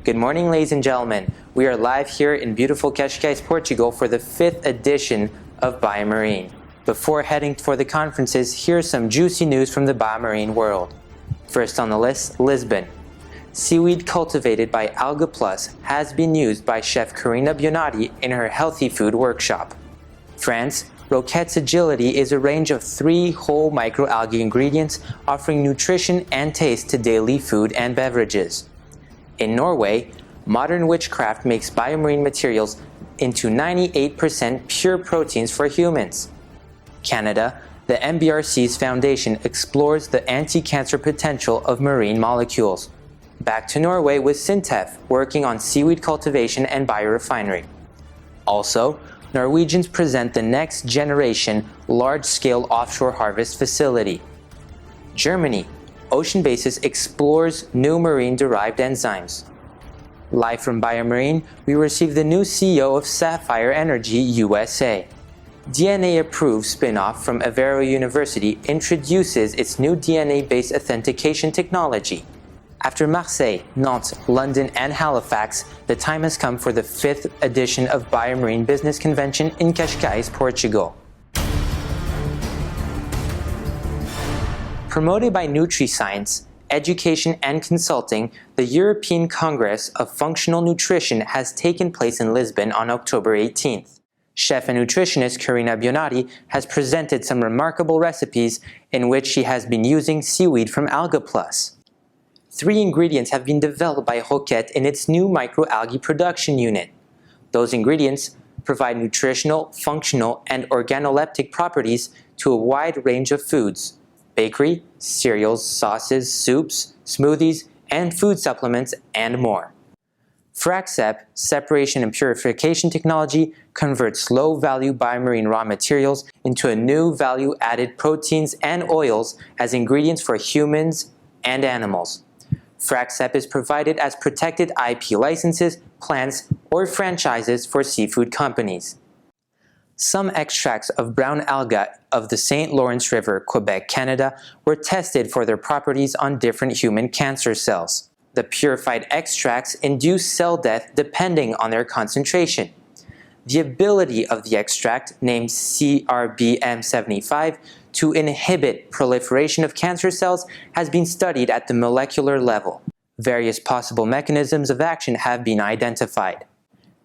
Good morning, ladies and gentlemen. We are live here in beautiful Cascais, Portugal for the 5th edition of BioMarine. Before heading for the conferences, here's some juicy news from the biomarine world. First on the list, Lisbon. Seaweed cultivated by Alga Plus has been used by chef Karina Bionati in her healthy food workshop. France. Roquette's Agility is a range of 3 whole microalgae ingredients offering nutrition and taste to daily food and beverages. In Norway, Modern Witchcraft makes biomarine materials into 98% pure proteins for humans. Canada, the MBRC's foundation explores the anti-cancer potential of marine molecules. Back to Norway with Sintef, working on seaweed cultivation and biorefinery. Also, Norwegians present the next generation large-scale offshore harvest facility. Germany, Ocean Basis explores new marine-derived enzymes. Live from BioMarine, we received the new CEO of Sapphire Energy USA. DNA-approved spin-off from Aveiro University introduces its new DNA-based authentication technology. After Marseille, Nantes, London, and Halifax, the time has come for the 5th edition of BioMarine Business Convention in Cascais, Portugal. Promoted by NutriScience, Education and Consulting, the European Congress of Functional Nutrition has taken place in Lisbon on October 18th. Chef and nutritionist Karina Bionati has presented some remarkable recipes in which she has been using seaweed from Alga Plus. 3 ingredients have been developed by Roquette in its new microalgae production unit. Those ingredients provide nutritional, functional, and organoleptic properties to a wide range of foods: bakery, cereals, sauces, soups, smoothies, and food supplements, and more. Fraxep, separation and purification technology, converts low-value biomarine raw materials into a new value-added proteins and oils as ingredients for humans and animals. Fraxep is provided as protected IP licenses, plants, or franchises for seafood companies. Some extracts of brown alga of the St. Lawrence River, Quebec, Canada, were tested for their properties on different human cancer cells. The purified extracts induce cell death depending on their concentration. The ability of the extract, named CRBM75, to inhibit proliferation of cancer cells has been studied at the molecular level. Various possible mechanisms of action have been identified.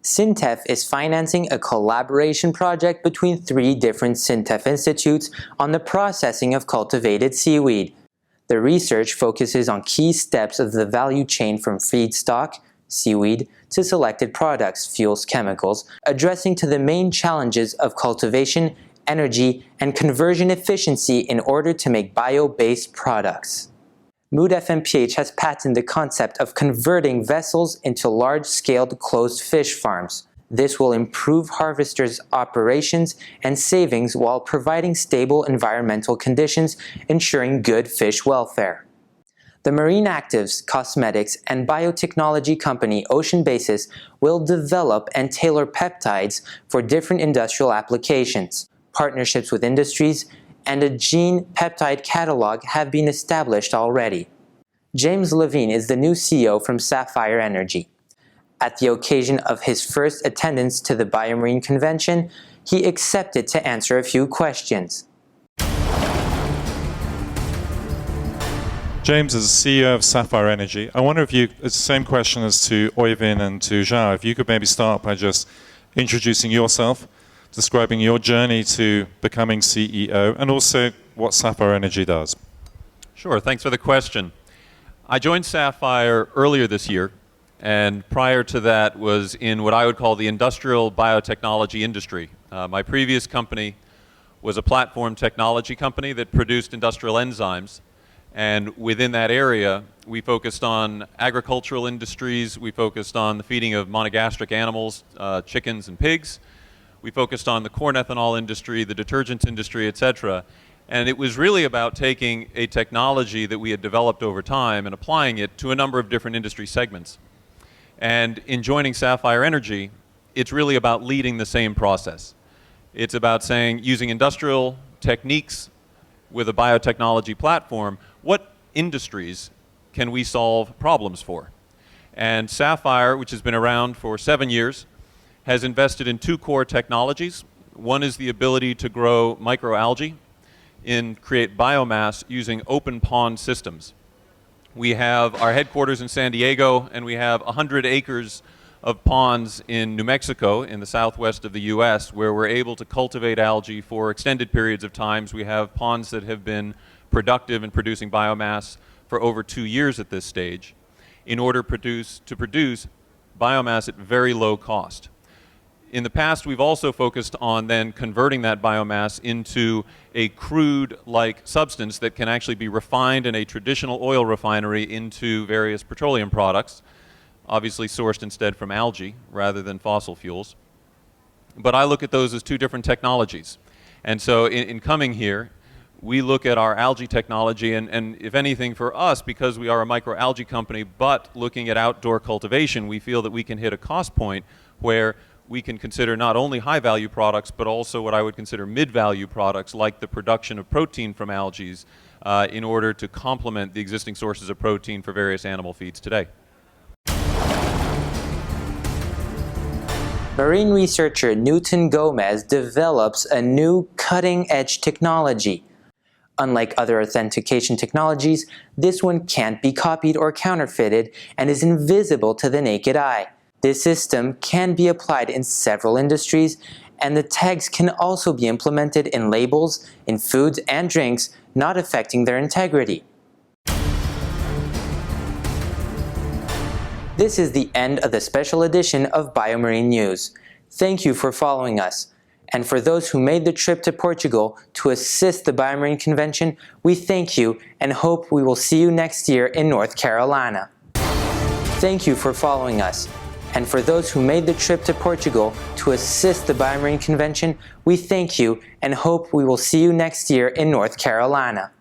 Sintef is financing a collaboration project between 3 different Sintef institutes on the processing of cultivated seaweed. The research focuses on key steps of the value chain from feedstock, seaweed, to selected products, fuels, chemicals, addressing to the main challenges of cultivation, energy, and conversion efficiency in order to make bio-based products. Mood FMPH has patented the concept of converting vessels into large-scale closed fish farms. This will improve harvesters' operations and savings while providing stable environmental conditions, ensuring good fish welfare. The marine actives, cosmetics, and biotechnology company Ocean Basis will develop and tailor peptides for different industrial applications. Partnerships with industries and a gene peptide catalog have been established already. James Levine is the new CEO from Sapphire Energy. At the occasion of his first attendance to the BioMarine Convention, he accepted to answer a few questions. James is CEO of Sapphire Energy. I wonder if you, it's the same question as to Oivin and to Zhao, if you could maybe start by just introducing yourself, describing your journey to becoming CEO, and also what Sapphire Energy does. Sure, thanks for the question. I joined Sapphire earlier this year, and prior to that was in what I would call the industrial biotechnology industry. My previous company was a platform technology company that produced industrial enzymes, and within that area we focused on agricultural industries, we focused on the feeding of monogastric animals, chickens and pigs. We focused on the corn ethanol industry, the detergents industry, etc. And it was really about taking a technology that we had developed over time and applying it to a number of different industry segments. And in joining Sapphire Energy, it's really about leading the same process. It's about saying, using industrial techniques with a biotechnology platform, what industries can we solve problems for? And Sapphire, which has been around for 7 years, has invested in 2 core technologies. One is the ability to grow microalgae and create biomass using open pond systems. We have our headquarters in San Diego, and we have 100 acres of ponds in New Mexico, in the southwest of the U.S., where we're able to cultivate algae for extended periods of times. We have ponds that have been productive in producing biomass for over 2 years at this stage, in order to produce biomass at very low cost. In the past, we've also focused on then converting that biomass into a crude-like substance that can actually be refined in a traditional oil refinery into various petroleum products, obviously sourced instead from algae rather than fossil fuels. But I look at those as 2 different technologies. And so in coming here, we look at our algae technology, and if anything for us, because we are a microalgae company, but looking at outdoor cultivation, we feel that we can hit a cost point where we can consider not only high-value products, but also what I would consider mid-value products, like the production of protein from algae, in order to complement the existing sources of protein for various animal feeds today. Marine researcher Newton Gomez develops a new cutting-edge technology. Unlike other authentication technologies, this one can't be copied or counterfeited and is invisible to the naked eye. This system can be applied in several industries, and the tags can also be implemented in labels, in foods and drinks, not affecting their integrity. This is the end of the special edition of BioMarine News. Thank you for following us. And for those who made the trip to Portugal to assist the BioMarine Convention, we thank you and hope we will see you next year in North Carolina. Thank you for following us. And for those who made the trip to Portugal to assist the BioMarine Convention, we thank you and hope we will see you next year in North Carolina.